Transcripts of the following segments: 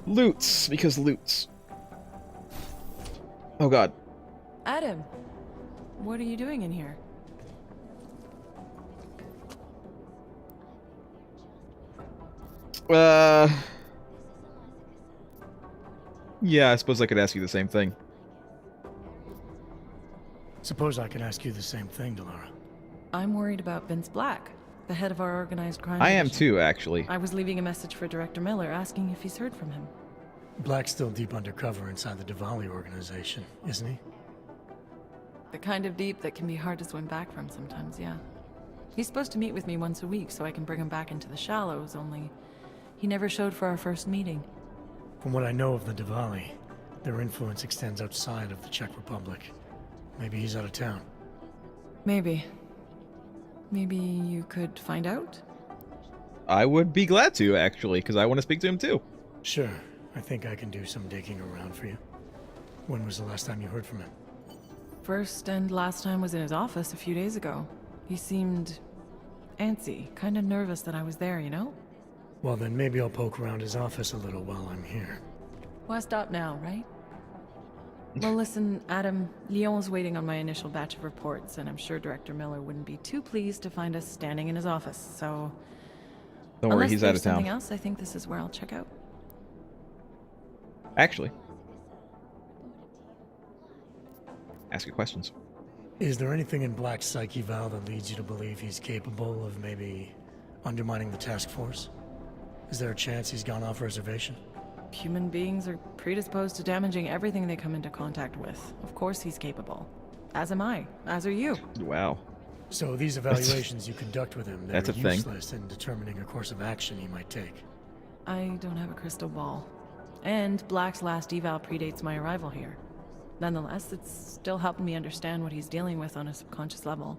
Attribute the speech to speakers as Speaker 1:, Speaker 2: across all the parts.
Speaker 1: Lutz, because Lutz. Oh god.
Speaker 2: Adam, what are you doing in here?
Speaker 1: Yeah, I suppose I could ask you the same thing.
Speaker 3: Suppose I could ask you the same thing, Delara.
Speaker 2: I'm worried about Vince Black, the head of our organized crime
Speaker 1: I am
Speaker 2: division.
Speaker 1: too, actually.
Speaker 2: I was leaving a message for Director Miller asking if he's heard from him.
Speaker 3: Black's still deep undercover inside the Diwali organization, isn't he?
Speaker 2: The kind of deep that can be hard to swim back from sometimes, yeah. He's supposed to meet with me once a week so I can bring him back into the shallows, only he never showed for our first meeting.
Speaker 3: From what I know of the Diwali, their influence extends outside of the Czech Republic. Maybe he's out of town.
Speaker 2: Maybe. Maybe you could find out?
Speaker 1: I would be glad to, actually, because I want to speak to him too.
Speaker 3: Sure, I think I can do some digging around for you. When was the last time you heard from him?
Speaker 2: First and last time was in his office a few days ago. He seemed antsy, kind of nervous that I was there, you know?
Speaker 3: Well, then maybe I'll poke around his office a little while I'm here.
Speaker 2: Why stop now, right? Well, listen, Adam, Lyon's waiting on my initial batch of reports, and I'm sure Director Miller wouldn't be too pleased to find us standing in his office, so...
Speaker 1: Don't worry, he's out of
Speaker 2: Unless there's something
Speaker 1: town.
Speaker 2: else, I think this is where I'll check out.
Speaker 1: Actually. Ask your questions.
Speaker 3: Is there anything in Black's psyche, Val, that leads you to believe he's capable of maybe undermining the task force? Is there a chance he's gone off reservation?
Speaker 2: Human beings are predisposed to damaging everything they come into contact with. Of course he's capable. As am I. As are you.
Speaker 1: Wow.
Speaker 3: So these evaluations you conduct with him, they're
Speaker 1: That's a thing.
Speaker 3: useless in determining a course of action he might take.
Speaker 2: I don't have a crystal ball. And Black's last eval predates my arrival here. Nonetheless, it's still helping me understand what he's dealing with on a subconscious level.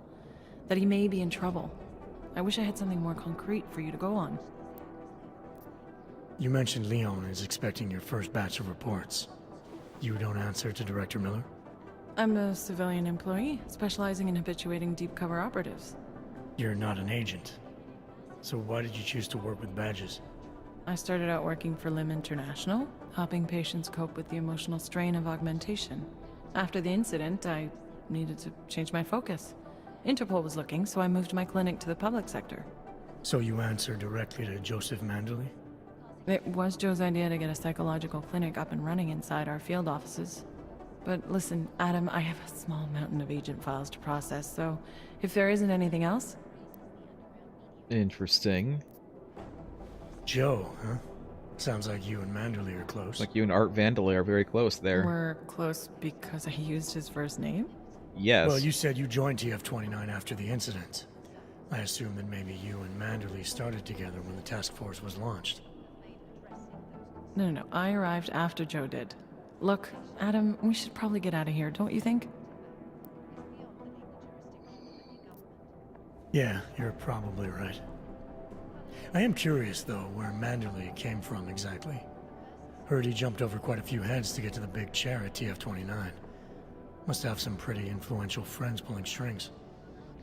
Speaker 2: That he may be in trouble. I wish I had something more concrete for you to go on.
Speaker 3: You mentioned Leon is expecting your first batch of reports. You don't answer to Director Miller?
Speaker 2: I'm a civilian employee, specializing in habituating deep cover operatives.
Speaker 3: You're not an agent. So why did you choose to work with badges?
Speaker 2: I started out working for Lim International, helping patients cope with the emotional strain of augmentation. After the incident, I needed to change my focus. Interpol was looking, so I moved my clinic to the public sector.
Speaker 3: So you answer directly to Joseph Manderley?
Speaker 2: It was Joe's idea to get a psychological clinic up and running inside our field offices. But listen, Adam, I have a small mountain of agent files to process, so if there isn't anything else...
Speaker 1: Interesting.
Speaker 3: Joe, huh? Sounds like you and Manderley are close.
Speaker 1: Like you and Art Vandelay are very close there.
Speaker 2: We're close because I used his first name?
Speaker 1: Yes.
Speaker 3: Well, you said you joined TF-29 after the incident. I assume that maybe you and Manderley started together when the task force was launched.
Speaker 2: No, I arrived after Joe did. Look, Adam, we should probably get out of here, don't you think?
Speaker 3: Yeah, you're probably right. I am curious, though, where Manderley came from exactly. Heard he jumped over quite a few heads to get to the big chair at TF-29. Must have some pretty influential friends pulling strings.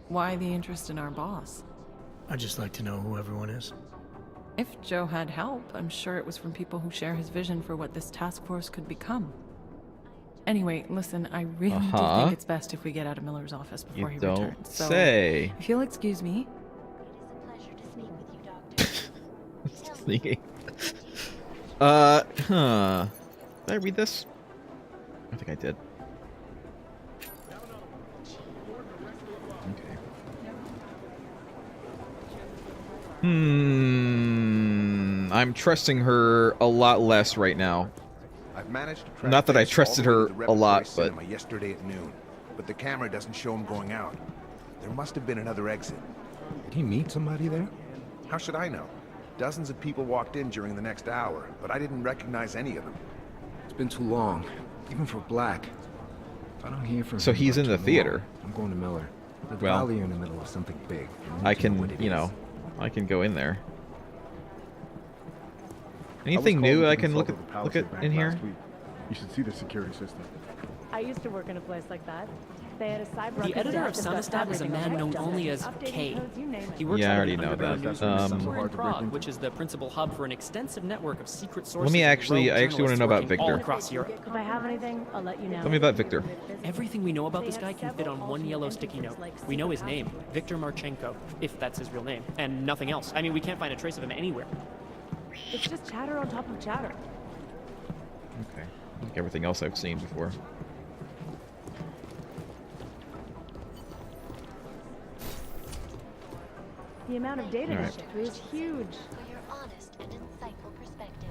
Speaker 2: Why the interest in our boss?
Speaker 3: I'd just like to know who everyone is.
Speaker 2: If Joe had help, I'm sure it was from people who share his vision for what this task force could become. Anyway, listen, I really do think it's best if we get out of Miller's office before he returns.
Speaker 1: Don't
Speaker 2: So,
Speaker 1: say.
Speaker 2: if you'll excuse me.
Speaker 1: Sneaking. Did I read this? I think I did. Okay. I'm trusting her a lot less right now.
Speaker 4: I've managed to track
Speaker 1: Not that I
Speaker 4: Vince
Speaker 1: trusted
Speaker 4: all the way
Speaker 1: her
Speaker 4: to the
Speaker 1: a lot,
Speaker 4: Repertory
Speaker 1: but
Speaker 4: Cinema yesterday at noon, but the camera doesn't show him going out. There must have been another exit.
Speaker 5: Did he meet somebody there?
Speaker 4: How should I know? Dozens of people walked in during the next hour, but I didn't recognize any of them.
Speaker 5: It's been too long, even for Black. If I don't hear from
Speaker 1: So
Speaker 5: him
Speaker 1: he's
Speaker 5: by
Speaker 1: in the
Speaker 5: tomorrow,
Speaker 1: theater.
Speaker 5: I'm going to Miller. The
Speaker 1: Well,
Speaker 5: Valley in the middle of something big.
Speaker 1: I
Speaker 5: need to know
Speaker 1: can,
Speaker 5: what it
Speaker 1: you
Speaker 5: is.
Speaker 1: know, I can go in there.
Speaker 6: I was
Speaker 1: Anything
Speaker 6: called
Speaker 1: new
Speaker 6: to
Speaker 1: I can
Speaker 6: consult
Speaker 1: look
Speaker 6: with the
Speaker 1: at
Speaker 6: Palisade Bank
Speaker 1: in here?
Speaker 6: last week. You should see the security system.
Speaker 7: I used to work in a place like that.
Speaker 6: The editor of Samizdat is a man known only as K. He works
Speaker 1: Yeah, I
Speaker 6: out of
Speaker 1: already
Speaker 6: an
Speaker 1: know
Speaker 6: underground
Speaker 1: that.
Speaker 6: newsroom somewhere in Prague, which is the principal hub for an extensive network of secret sources.
Speaker 1: I actually want to know about
Speaker 6: working all
Speaker 1: Victor.
Speaker 6: across Europe.
Speaker 7: If I have anything, I'll let you know.
Speaker 1: Tell me about Victor.
Speaker 6: Everything we know about this guy can fit on one yellow sticky note. We know his name, Viktor Marchenko, if that's his real name, and nothing else. I mean, we can't find a trace of him anywhere.
Speaker 7: It's just chatter on top of chatter.
Speaker 1: Okay. Like everything else I've seen before.
Speaker 7: The amount of data to
Speaker 1: Alright.
Speaker 7: shift through is huge.
Speaker 8: For your honest and insightful perspective.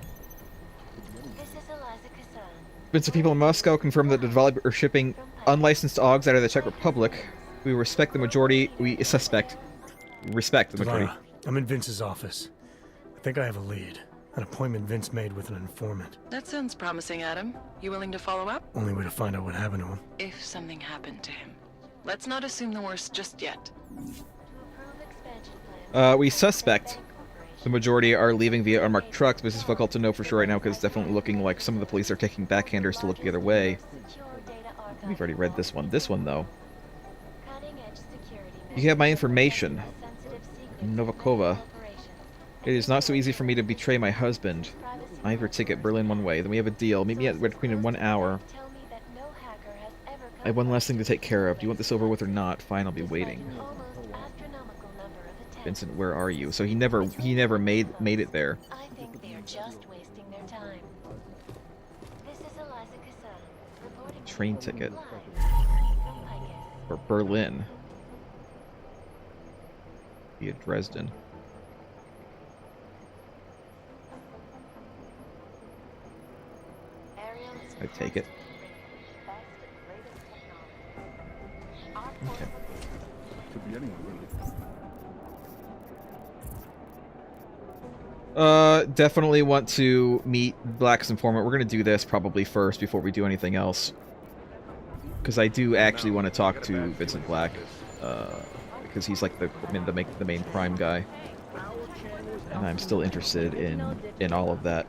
Speaker 8: This is Eliza Kassan.
Speaker 1: Vincent, people in Moscow confirm that the developer are shipping unlicensed OGs out of the Czech Republic. We respect the majority. We respect the majority.
Speaker 3: Dabra, I'm in Vince's office. I think I have a lead. An appointment Vince made with an informant.
Speaker 2: That sounds promising, Adam. You willing to follow up?
Speaker 3: Only way to find out what happened to him.
Speaker 2: If something happened to him. Let's not assume the worst just yet.
Speaker 8: To approve expansion plans.
Speaker 1: We suspect the majority are leaving via unmarked trucks, but it's difficult to know for sure right now because it's definitely looking like some of the police are taking backhanders to look the other way.
Speaker 8: Secure data archive.
Speaker 1: We've already read this one. This one, though.
Speaker 8: Cutting-edge security
Speaker 1: You have my information.
Speaker 8: sensitive secrets
Speaker 1: Novakova.
Speaker 8: of operations.
Speaker 1: It is not so easy for me to betray my husband. I have your ticket, Berlin one way. Then we have a deal. Meet me at Red Queen in 1 hour.
Speaker 8: Tell me that no hacker has ever come
Speaker 1: I have one last thing to take care of. Do you want this over with or not? Fine, I'll be waiting.
Speaker 8: almost astronomical number of attempts.
Speaker 1: Vincent, where are you? So he never made it there.
Speaker 8: I think they are just wasting their time. This is Eliza Kassan, reporting to
Speaker 1: Train
Speaker 8: you
Speaker 1: ticket
Speaker 8: live from Picus.
Speaker 1: for Berlin via Dresden.
Speaker 8: Ariel is
Speaker 1: I take it.
Speaker 8: best and greatest technology. Our
Speaker 1: Okay.
Speaker 9: Could be anyone, really.
Speaker 1: Definitely want to meet Black's informant. We're gonna do this probably first before we do anything else. Because I do actually want to talk to Vincent Black. Because he's like the main crime guy. And I'm still interested in all of that.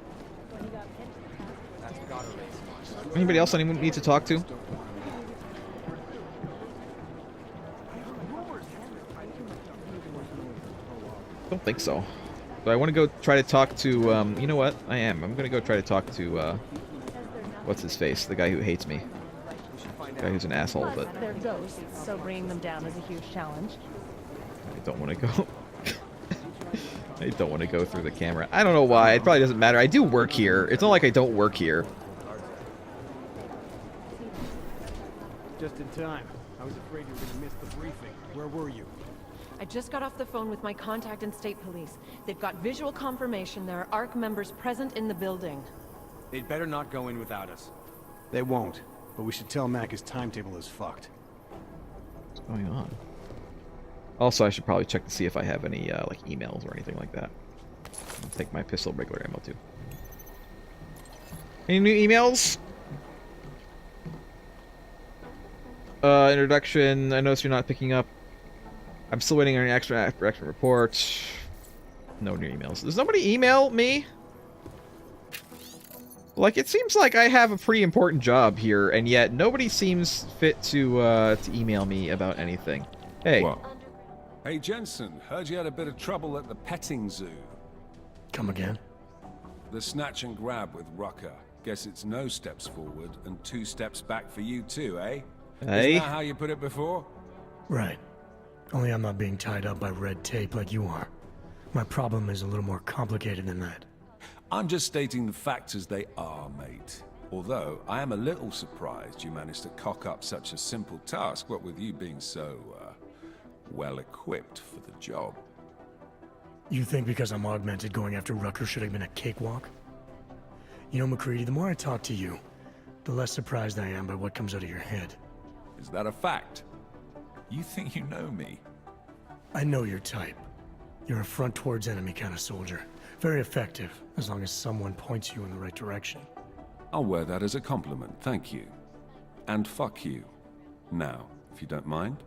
Speaker 1: Anybody else anyone need to talk to? Don't think so. So I want to go try to talk to, you know what? I'm going to go try to talk to, what's his face? The guy who hates me. The guy who's an asshole, but
Speaker 7: They're ghosts, so bringing them down is a huge challenge.
Speaker 1: I don't want to go. I don't want to go through the camera. I don't know why. It probably doesn't matter. I do work here. It's not like I don't work here.
Speaker 10: Just in time. I was afraid you were going to miss the briefing. Where were you?
Speaker 2: I just got off the phone with my contact in state police. They've got visual confirmation there are ARC members present in the building.
Speaker 10: They'd better not go in without us. They won't, but we should tell Mac his timetable is fucked.
Speaker 1: What's going on? Also, I should probably check to see if I have any, like, emails or anything like that. I'll take my pistol regular ammo, too. Any new emails? Introduction. I noticed you're not picking up. I'm still waiting on an extra report. No new emails. Does nobody email me? Like, it seems like I have a pretty important job here, and yet nobody seems fit to email me about anything. Hey.
Speaker 9: What? Hey, Jensen, heard you had a bit of trouble at the petting zoo.
Speaker 3: Come again?
Speaker 9: The snatch and grab with Rucker. Guess it's no steps forward and 2 steps back for you too, eh?
Speaker 1: Hey.
Speaker 9: Isn't that how you put it before?
Speaker 3: Right. Only I'm not being tied up by red tape like you are. My problem is a little more complicated than that.
Speaker 9: I'm just stating the facts as they are, mate. Although, I am a little surprised you managed to cock up such a simple task, what with you being so, well-equipped for the job.
Speaker 3: You think because I'm augmented going after Rucker should have been a cakewalk? You know, McCready, the more I talk to you, the less surprised I am by what comes out of your head.
Speaker 9: Is that a fact? You think you know me?
Speaker 3: I know your type. You're a front towards enemy kind of soldier. Very effective, as long as someone points you in the right direction.
Speaker 9: I'll wear that as a compliment, thank you. And fuck you. Now, if you don't mind.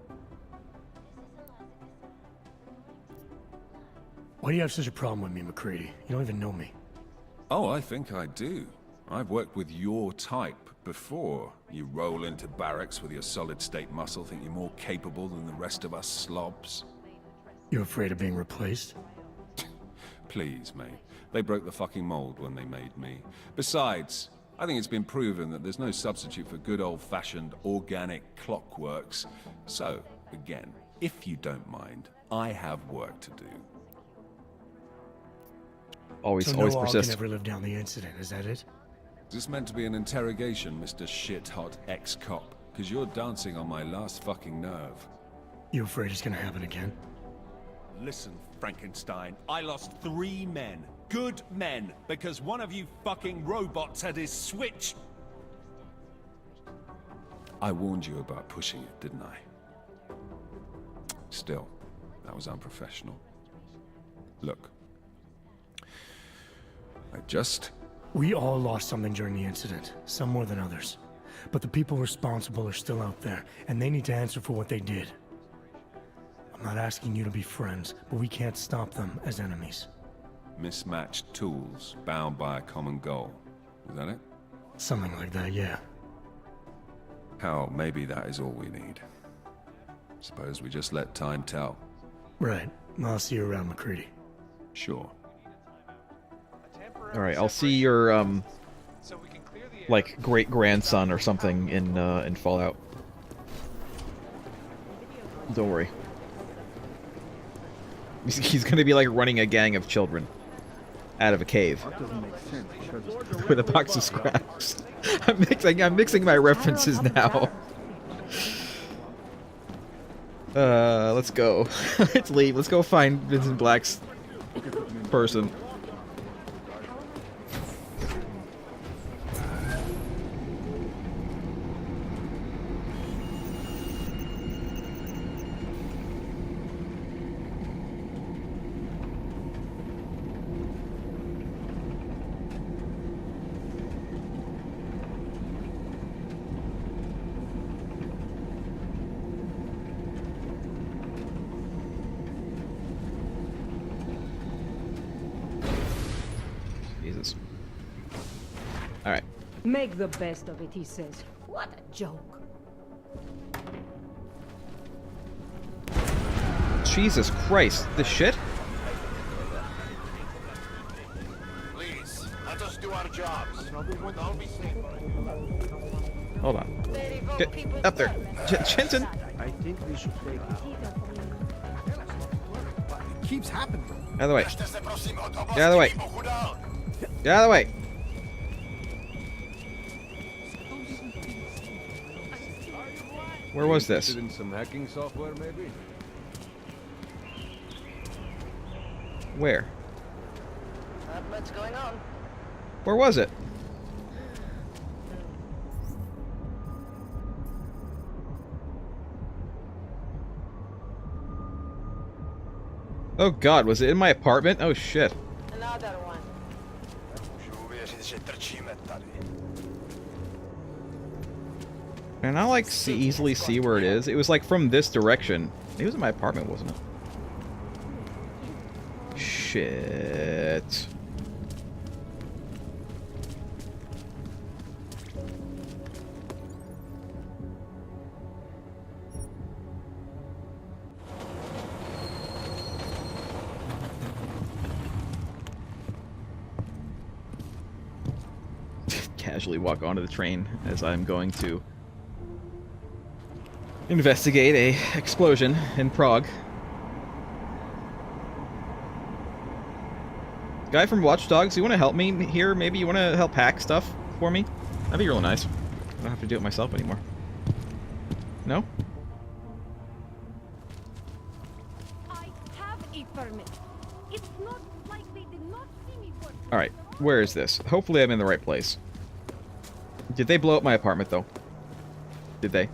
Speaker 3: Why do you have such a problem with me, McCready? You don't even know me.
Speaker 9: Oh, I think I do. I've worked with your type before. You roll into barracks with your solid-state muscle, think you're more capable than the rest of us slobs?
Speaker 3: You afraid of being replaced?
Speaker 9: Please, mate. They broke the fucking mold when they made me. Besides, I think it's been proven that there's no substitute for good old-fashioned organic clockworks. So, again, if you don't mind, I have work to do.
Speaker 3: So
Speaker 1: Always
Speaker 3: no all
Speaker 1: persist.
Speaker 3: can ever live down the incident, is that it?
Speaker 9: Is this meant to be an interrogation, Mr. Shit-hot ex-cop? Because you're dancing on my last fucking nerve.
Speaker 3: You afraid it's gonna happen again?
Speaker 9: Listen, Frankenstein, I lost 3 men. Good men. Because one of you fucking robots had his switch. I warned you about pushing it, didn't I? Still, that was unprofessional. Look.
Speaker 3: We all lost something during the incident, some more than others. But the people responsible are still out there, and they need to answer for what they did. I'm not asking you to be friends, but we can't stop them as enemies.
Speaker 9: Mismatched tools, bound by a common goal. Is that it?
Speaker 3: Something like that, yeah.
Speaker 9: Hell, maybe that is all we need. Suppose we just let time tell.
Speaker 3: Right. I'll see you around, McCready.
Speaker 9: Sure.
Speaker 1: All right, I'll see your like great-grandson or something in Fallout. Don't worry. He's gonna be like running a gang of children out of a cave with a box of scraps. I'm mixing my references now. Let's go. Let's leave. Let's go find Vincent Black's person. Alright.
Speaker 11: Make the best of it, he says. What a joke.
Speaker 1: Jesus Christ, this shit?
Speaker 12: Please, let us do our jobs. Don't be seen.
Speaker 1: Hold on. Get up there. Jensen!
Speaker 10: I think we should take it. It keeps happening.
Speaker 1: Out of the way. Get out of the way. Get out of the way. Where was this?
Speaker 13: In some hacking software, maybe?
Speaker 1: Where?
Speaker 14: Not much going on.
Speaker 1: Where was it? Oh god, was it in my apartment? Oh shit.
Speaker 14: Another one.
Speaker 1: And I like easily see where it is. It was like from this direction. It was in my apartment, wasn't it? Shit. Casually walk onto the train as I'm going to investigate a explosion in Prague. Guy from Watch Dogs, you want to help me here? Maybe you want to help hack stuff for me? That'd be really nice. I don't have to do it myself anymore. No?
Speaker 11: I have a permit. It's not like they did not see me work.
Speaker 1: Alright, where is this? Hopefully I'm in the right place. Did they blow up my apartment, though? Did they?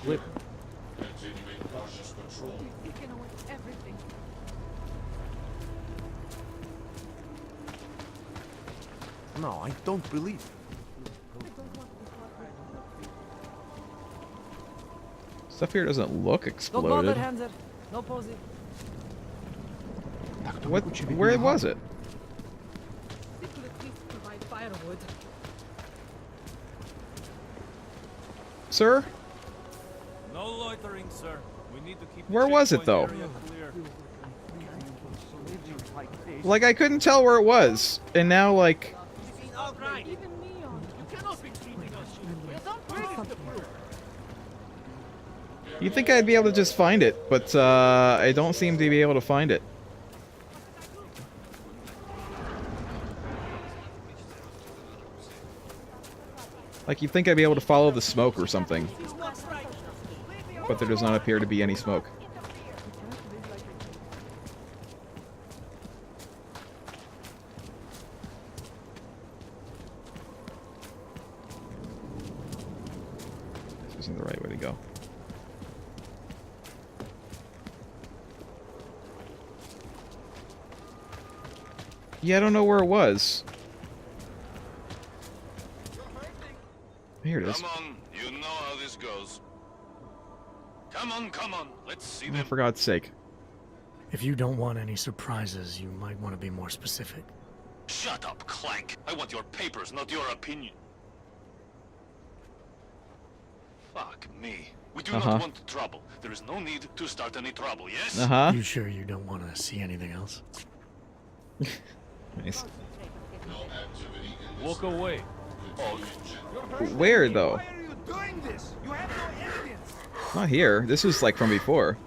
Speaker 10: Clip.
Speaker 13: No, I don't believe.
Speaker 1: Stuff here doesn't look exploded.
Speaker 2: Don't bother, Hanser. No posing.
Speaker 1: What? Where was it?
Speaker 2: firewood.
Speaker 1: Sir?
Speaker 15: No loitering, sir. We need to keep the
Speaker 1: Where was it,
Speaker 15: checkpoint
Speaker 1: though?
Speaker 15: area clear.
Speaker 1: Like, I couldn't tell where it was. And now, like...
Speaker 15: Outright. You cannot be treating us.
Speaker 1: You'd think I'd be able to just find it, but I don't seem to be able to find it. Like, you'd think I'd be able to follow the smoke or something. But there does not appear to be any smoke. This isn't the right way to go. Yeah, I don't know where it was. Here it is.
Speaker 12: Come on, you know how this goes. Come on, let's see them.
Speaker 1: For God's sake.
Speaker 3: If you don't want any surprises, you might want to be more specific.
Speaker 12: Shut up, Clank. I want your papers, not your opinion. Fuck me. We do not want trouble. There is no need to start any trouble, yes?
Speaker 3: You sure you don't want to see anything else?
Speaker 1: Nice.
Speaker 15: Walk away.
Speaker 1: Where, though?
Speaker 12: Why are you doing this? You have no evidence.
Speaker 1: Not here. This was, like, from before.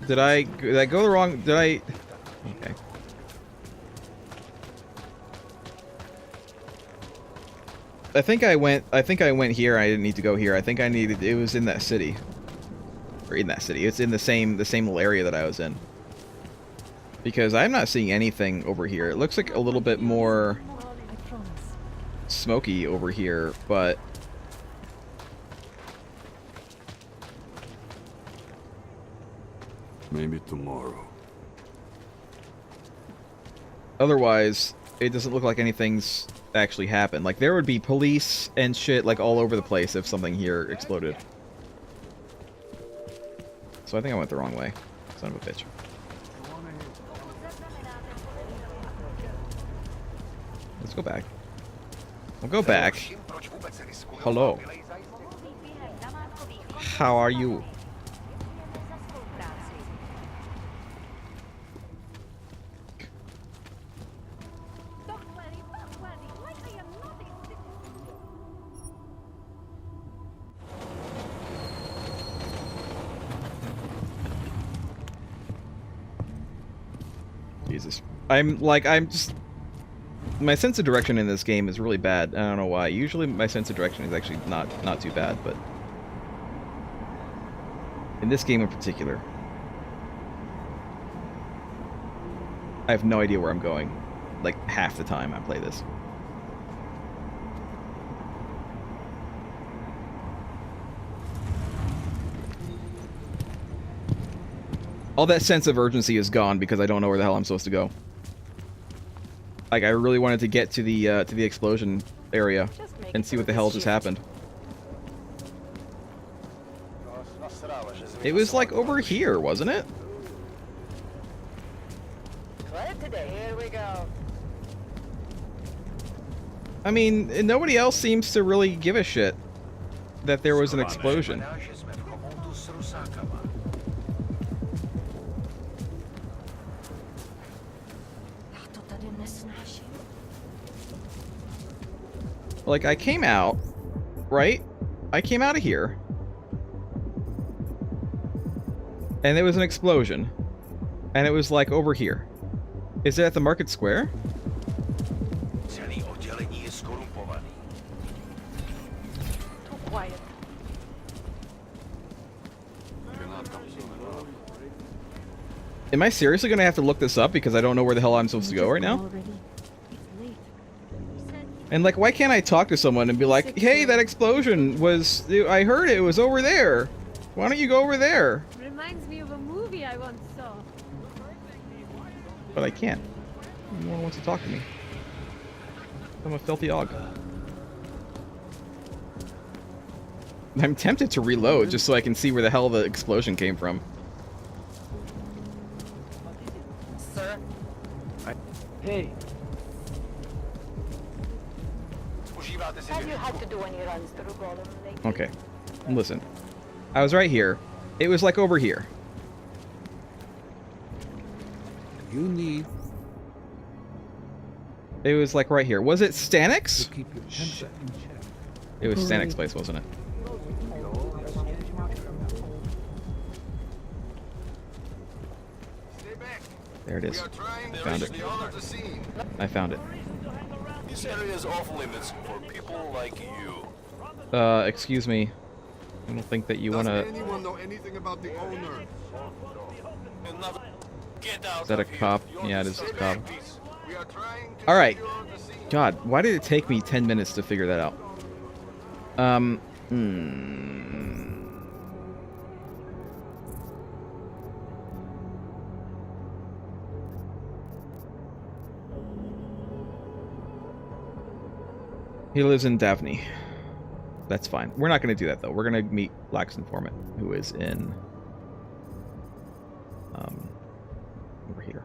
Speaker 1: Did I go the wrong... Did I... Okay. I think I went here. I didn't need to go here. I think I needed... It was in that city. Or in that city. It's in the same little area that I was in. Because I'm not seeing anything over here. It looks like a little bit more smoky over here, but...
Speaker 16: Maybe tomorrow.
Speaker 1: Otherwise, it doesn't look like anything's actually happened. Like, there would be police and shit, like, all over the place if something here exploded. So I think I went the wrong way. Son of a bitch. Let's go back. We'll go back. Hello. How are you? Jesus. I'm just... My sense of direction in this game is really bad. I don't know why. Usually my sense of direction is actually not too bad, but... in this game in particular... I have no idea where I'm going. Like, half the time I play this. All that sense of urgency is gone because I don't know where the hell I'm supposed to go. Like, I really wanted to get to the explosion area and see what the hell just happened. It was like over here, wasn't it?
Speaker 14: Here we go.
Speaker 1: I mean, nobody else seems to really give a shit that there was an explosion. Like, I came out, right? I came out of here. And there was an explosion. And it was, like, over here. Is it at the market square?
Speaker 14: Too quiet.
Speaker 1: Am I seriously going to have to look this up because I don't know where the hell I'm supposed to go right now? And, like, why can't I talk to someone and be like, hey, that explosion was... I heard it was over there. Why don't you go over there?
Speaker 11: Reminds me of a movie I once saw.
Speaker 1: But I can't. No one wants to talk to me. I'm a filthy dog. I'm tempted to reload just so I can see where the hell the explosion came from.
Speaker 14: Sir? Hey. Have you had to do any runs through Golem lately?
Speaker 1: Okay. Listen. I was right here. It was like over here.
Speaker 13: You need...
Speaker 1: It was like right here. Was it Stanix?
Speaker 13: Keep your temper in check.
Speaker 1: It was Stanix's place, wasn't it? There it is. Found it. I found it.
Speaker 12: This area is off limits for people like you.
Speaker 1: Excuse me. I don't think that you want to...
Speaker 16: anyone know anything about the owner?
Speaker 1: Is that a cop? Yeah, it is a cop. Alright. God, why did it take me 10 minutes to figure that out? He lives in Daphne. That's fine. We're not going to do that, though. We're going to meet Black's informant, who is in... over here.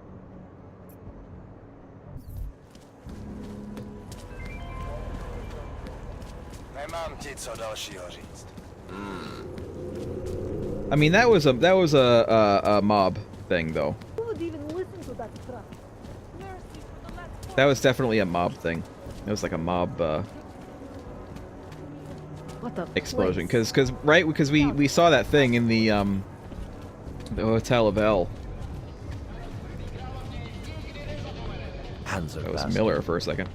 Speaker 1: I mean, that was a mob thing, though.
Speaker 11: Who would even listen to that crap?
Speaker 1: That was definitely a mob thing. It was like a mob
Speaker 2: What the
Speaker 1: explosion, because we saw that thing in the Hotel of L. That was Miller for a second.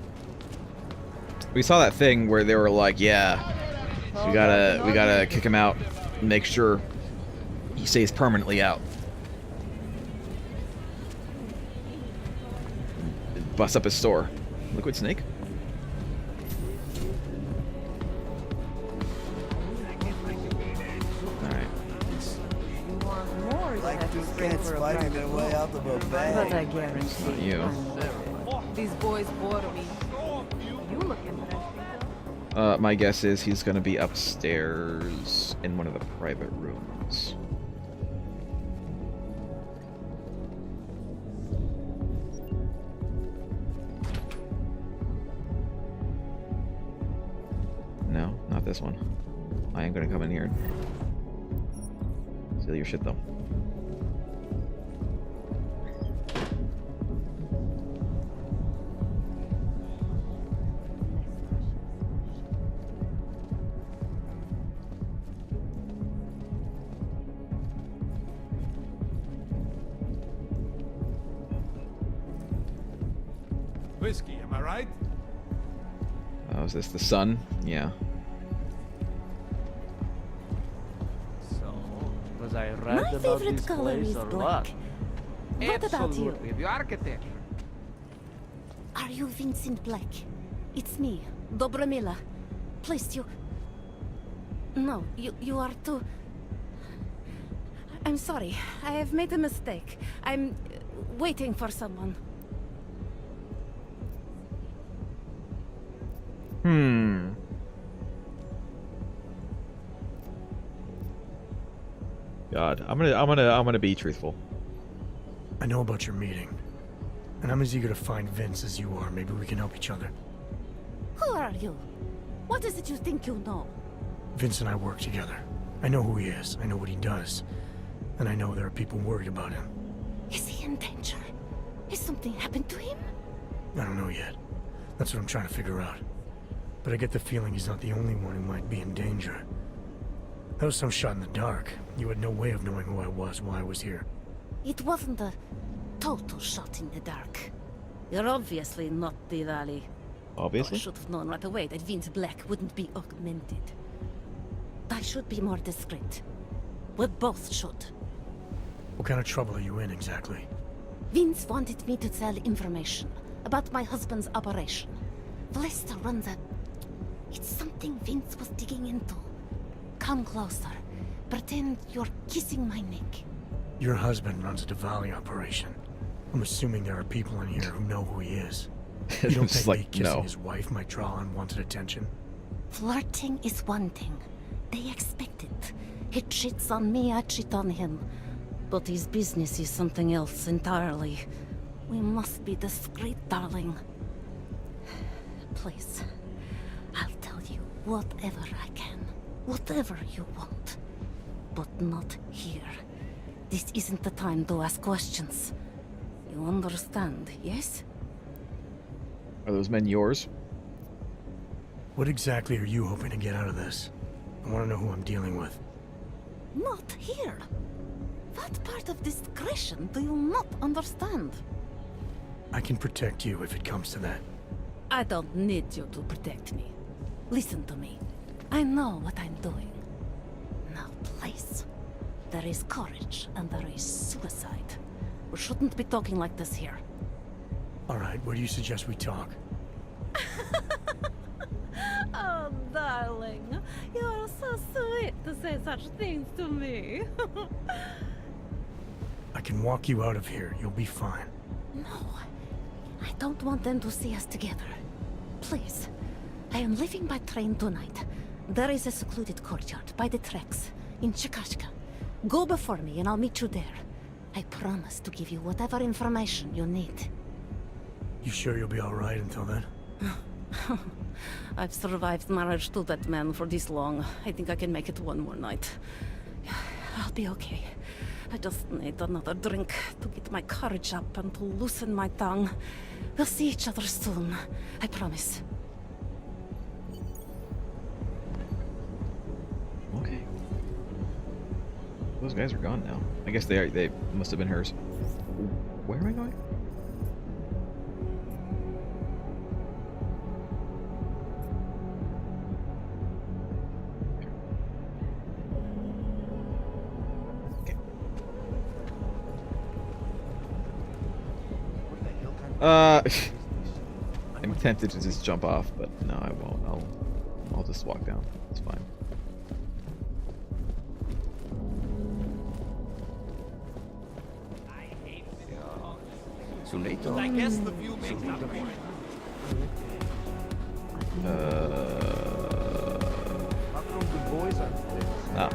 Speaker 1: We saw that thing where they were like, "Yeah, we gotta kick him out, and make sure he stays permanently out." Bust up his store. Liquid Snake.
Speaker 17: Like two cats fighting their way out of a bag.
Speaker 2: But I guarantee
Speaker 1: you.
Speaker 2: These boys bore me.
Speaker 7: You look interesting.
Speaker 1: My guess is he's gonna be upstairs in one of the private rooms. No, not this one. I am gonna come in here and steal your shit, though.
Speaker 15: Whiskey, am I right?
Speaker 1: Oh, is this the sun? Yeah.
Speaker 18: So, was I right
Speaker 11: My
Speaker 18: about
Speaker 11: favorite
Speaker 18: this
Speaker 11: color
Speaker 18: place
Speaker 11: is
Speaker 18: or
Speaker 11: black.
Speaker 18: what?
Speaker 11: What about you?
Speaker 18: Absolutely, the architecture.
Speaker 11: Are you Vincent Black? It's me, Dabra Mila. Please, you... No, you are too... I'm sorry. I have made a mistake. I'm waiting for someone.
Speaker 1: God, I'm gonna be truthful.
Speaker 3: I know about your meeting, and I'm as eager to find Vince as you are. Maybe we can help each other.
Speaker 11: Who are you? What is it you think you know?
Speaker 3: Vince and I work together. I know who he is. I know what he does. And I know there are people worried about him.
Speaker 11: Is he in danger? Has something happened to him?
Speaker 3: I don't know yet. That's what I'm trying to figure out. But I get the feeling he's not the only one who might be in danger. That was some shot in the dark. You had no way of knowing who I was while I was here.
Speaker 11: It wasn't a total shot in the dark. You're obviously not the Valley.
Speaker 1: Obviously?
Speaker 11: I should have known right away that Vince Black wouldn't be augmented. I should be more discreet. We both should.
Speaker 3: What kind of trouble are you in exactly?
Speaker 11: Vince wanted me to tell information about my husband's operation. Vlesta runs a... It's something Vince was digging into. Come closer. Pretend you're kissing my neck.
Speaker 3: Your husband runs a Diwali operation. I'm assuming there are people in here who know who he is. You don't
Speaker 1: It's
Speaker 3: think
Speaker 1: like,
Speaker 3: me kissing
Speaker 1: no.
Speaker 3: his wife might draw unwanted attention?
Speaker 11: Flirting is one thing. They expect it. He cheats on me, I cheat on him. But his business is something else entirely. We must be discreet, darling. Please, I'll tell you whatever I can. Whatever you want. But not here. This isn't the time to ask questions. You understand, yes?
Speaker 1: Are those men yours?
Speaker 3: What exactly are you hoping to get out of this? I want to know who I'm dealing with.
Speaker 11: Not here. What part of discretion do you not understand?
Speaker 3: I can protect you if it comes to that.
Speaker 11: I don't need you to protect me. Listen to me. I know what I'm doing. Now, please. There is courage and there is suicide. We shouldn't be talking like this here.
Speaker 3: All right, where do you suggest we talk?
Speaker 11: Oh, darling. You are so sweet to say such things to me.
Speaker 3: I can walk you out of here. You'll be fine.
Speaker 11: No. I don't want them to see us together. Please. I am leaving by train tonight. There is a secluded courtyard by the tracks in Chikashka. Go before me and I'll meet you there. I promise to give you whatever information you need.
Speaker 3: You sure you'll be all right until then?
Speaker 11: I've survived marriage to that man for this long. I think I can make it one more night. I'll be okay. I just need another drink to get my courage up and to loosen my tongue. We'll see each other soon. I promise.
Speaker 1: Okay. Those guys are gone now. I guess they must have been hers. Where am I going? I'm tempted to just jump off, but no, I won't. I'll just walk down. It's fine.
Speaker 13: So later.
Speaker 15: I guess the view makes that point.
Speaker 1: Ah.